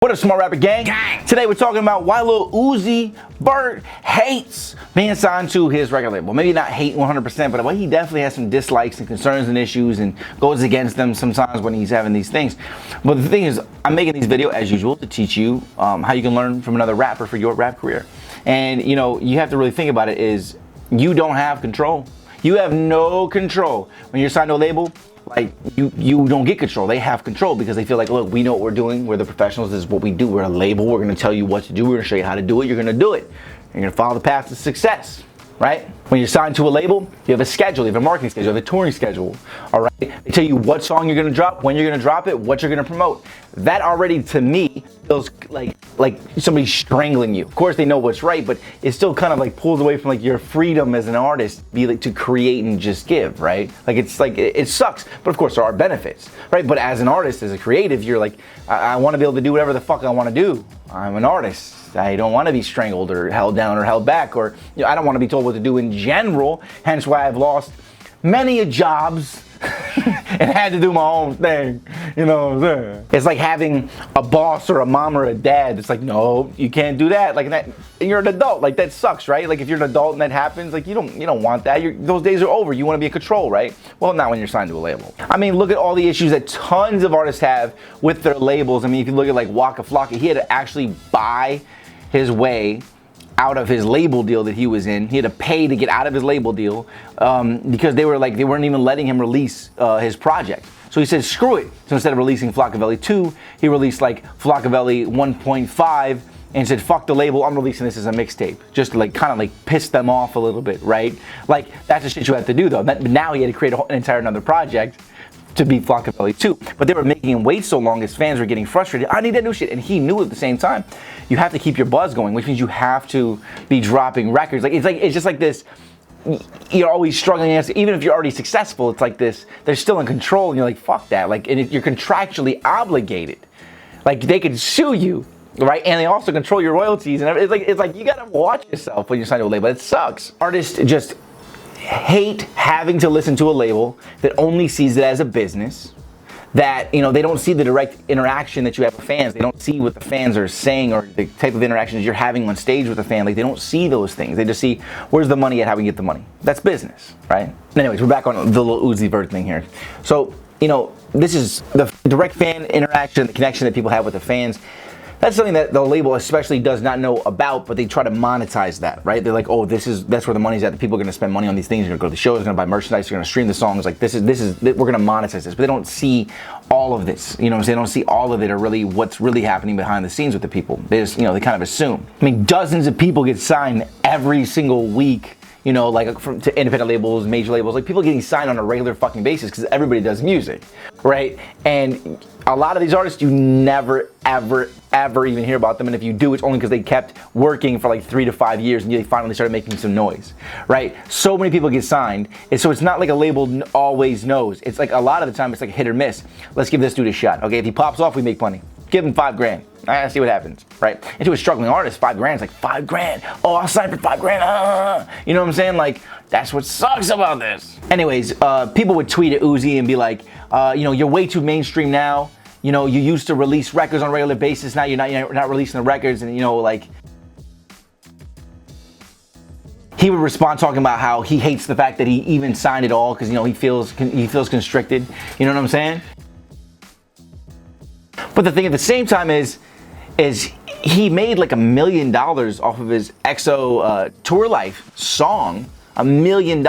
What up, Smart Rapper Gang? Today we're talking about why Lil Uzi Vert hates being signed to his record label. Maybe not hate 100%, but he definitely has some dislikes and concerns and issues and goes against them sometimes when he's having these things. But the thing is, I'm making these videos as usual to teach you how you can learn from another rapper for your rap career. And you know, you have to really think about it is you don't have control. You have no control when you're signed to a label. Like, you don't get control. They have control because they feel like, look, we know what we're doing. We're the professionals. This is what we do. We're a label. We're going to tell you what to do. We're going to show you how to do it. You're going to do it. You're going to follow the path to success, right? When you're signed to a label, you have a schedule. You have a marketing schedule. You have a touring schedule, all right? They tell you what song you're going to drop, when you're going to drop it, what you're going to promote. That already, to me, feels like somebody strangling you. Of course, they know what's right, but it still kind of like pulls away from like your freedom as an artist, be like to create and just give, right? Like it sucks, but of course there are benefits, right? But as an artist, as a creative, you're like, I want to be able to do whatever the fuck I want to do. I'm an artist. I don't want to be strangled or held down or held back, or you know, I don't want to be told what to do in general. Hence why I've lost many jobs and had to do my own thing. You know what I'm saying? It's like having a boss or a mom or a dad. It's like, no, you can't do that. Like that, and you're an adult. Like that sucks, right? Like if you're an adult and that happens, like you don't want that. Those days are over. You want to be in control, right? Well, not when you're signed to a label. I mean, look at all the issues that tons of artists have with their labels. I mean, if you look at like Waka, Flockavelli, he had to actually buy his way out of his label deal that he was in. He had to pay to get out of his label deal because they weren't even letting him release his project. So he said, screw it. So instead of releasing Flockavelli 2, he released like Flockavelli 1.5 and said, fuck the label, I'm releasing this as a mixtape. Just to like kind of like piss them off a little bit, right? Like that's the shit you have to do though. But now he had to create an entire another project to be Flockavelli 2. But they were making him wait so long, his fans were getting frustrated. I need that new shit. And he knew at the same time, you have to keep your buzz going, which means you have to be dropping records. It's just like this, you're always struggling against, even if you're already successful, it's like this, they're still in control and you're like, fuck that. Like, and you're contractually obligated. Like they could sue you, right? And they also control your royalties and everything. It's like you gotta watch yourself when you're signed to a label. It sucks. Artists just hate having to listen to a label that only sees it as a business, that, you know, they don't see the direct interaction that you have with fans. They don't see what the fans are saying or the type of interactions you're having on stage with a fan. Like, they don't see those things. They just see, where's the money at, how we get the money. That's business, right? Anyways, we're back on the Lil Uzi Vert thing here. So, you know, this is the direct fan interaction, the connection that people have with the fans. That's something that the label especially does not know about, but they try to monetize that, right? They're like, oh, that's where the money's at. The people are gonna spend money on these things. They're gonna go to the shows, they're gonna buy merchandise, they're gonna stream the songs. Like we're gonna monetize this, but they don't see all of this. You know what I'm saying? They don't see all of it or really what's really happening behind the scenes with the people. They just, you know, they kind of assume. I mean, dozens of people get signed every single week. You know, like to independent labels, major labels, like people getting signed on a regular fucking basis because everybody does music, right? And a lot of these artists, you never, ever, ever even hear about them. And if you do, it's only because they kept working for like 3 to 5 years and they finally started making some noise, right? So many people get signed. And so it's not like a label always knows. It's like a lot of the time, it's like hit or miss. Let's give this dude a shot. Okay, if he pops off, we make money. Give him $5 grand. I see what happens, right? And to a struggling artist, $5 grand is like $5 grand. Oh, I'll sign for $5 grand. You know what I'm saying? Like, that's what sucks about this. Anyways, people would tweet at Uzi and be like, you know, you're way too mainstream now. You know, you used to release records on a regular basis. Now you're not releasing the records, and you know, like. He would respond talking about how he hates the fact that he even signed it all because, you know, he feels constricted. You know what I'm saying? But the thing at the same time is he made like $1 million off of his EXO Tour Life song. $1 million,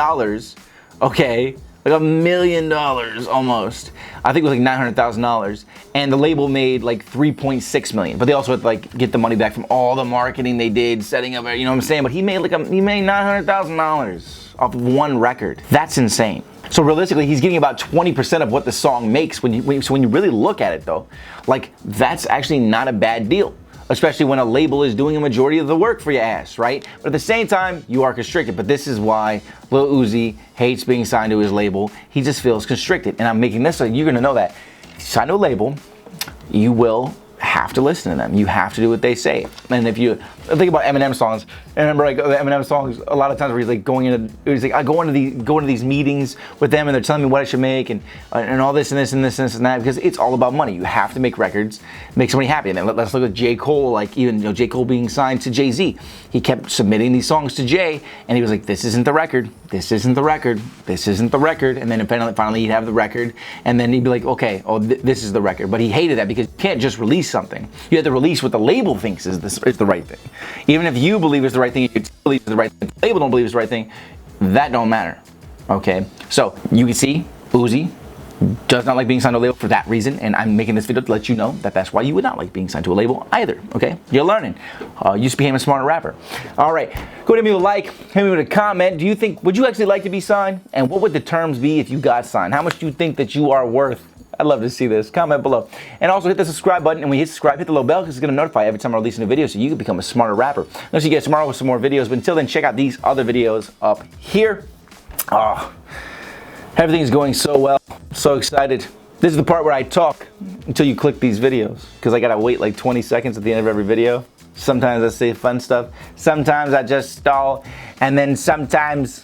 okay? Like $1 million almost. I think it was like $900,000. And the label made like 3.6 million. But they also had to like get the money back from all the marketing they did, setting up, you know what I'm saying? But he made $900,000 off of one record. That's insane. So realistically, he's getting about 20% of what the song makes. So when you really look at it though, like that's actually not a bad deal. Especially when a label is doing a majority of the work for your ass, right? But at the same time, you are constricted. But this is why Lil Uzi hates being signed to his label. He just feels constricted. And I'm making this so you're gonna know that. If you sign to a label, you will have to listen to them. You have to do what they say. And if you think about Eminem songs, I remember like the Eminem songs a lot of times where he's like I go into these meetings with them and they're telling me what I should make and all this and this and this and this and that, because it's all about money. You have to make records, make somebody happy. And then let's look at J. Cole, like even J. Cole being signed to Jay-Z. He kept submitting these songs to Jay and he was like, this isn't the record, this isn't the record, this isn't the record. And then finally he'd have the record and then he'd be like, okay, this is the record. But he hated that because you can't just release something. You have to release what the label thinks is the right thing. Even if you believe it's the right thing, you believe it's the right thing, the label don't believe it's the right thing, that don't matter. Okay? So you can see Uzi does not like being signed to a label for that reason, and I'm making this video to let you know that that's why you would not like being signed to a label either. Okay? You're learning. You just became a smarter rapper. All right. Go ahead and leave me a like, hit me with a comment. Would you actually like to be signed? And what would the terms be if you got signed? How much do you think that you are worth? I'd love to see this. Comment below. And also hit the subscribe button. And when you hit subscribe, hit the little bell because it's going to notify every time I release a new video so you can become a smarter rapper. I'll see you guys tomorrow with some more videos. But until then, check out these other videos up here. Oh, everything's going so well. I'm so excited. This is the part where I talk until you click these videos because I got to wait like 20 seconds at the end of every video. Sometimes I say fun stuff. Sometimes I just stall. And then sometimes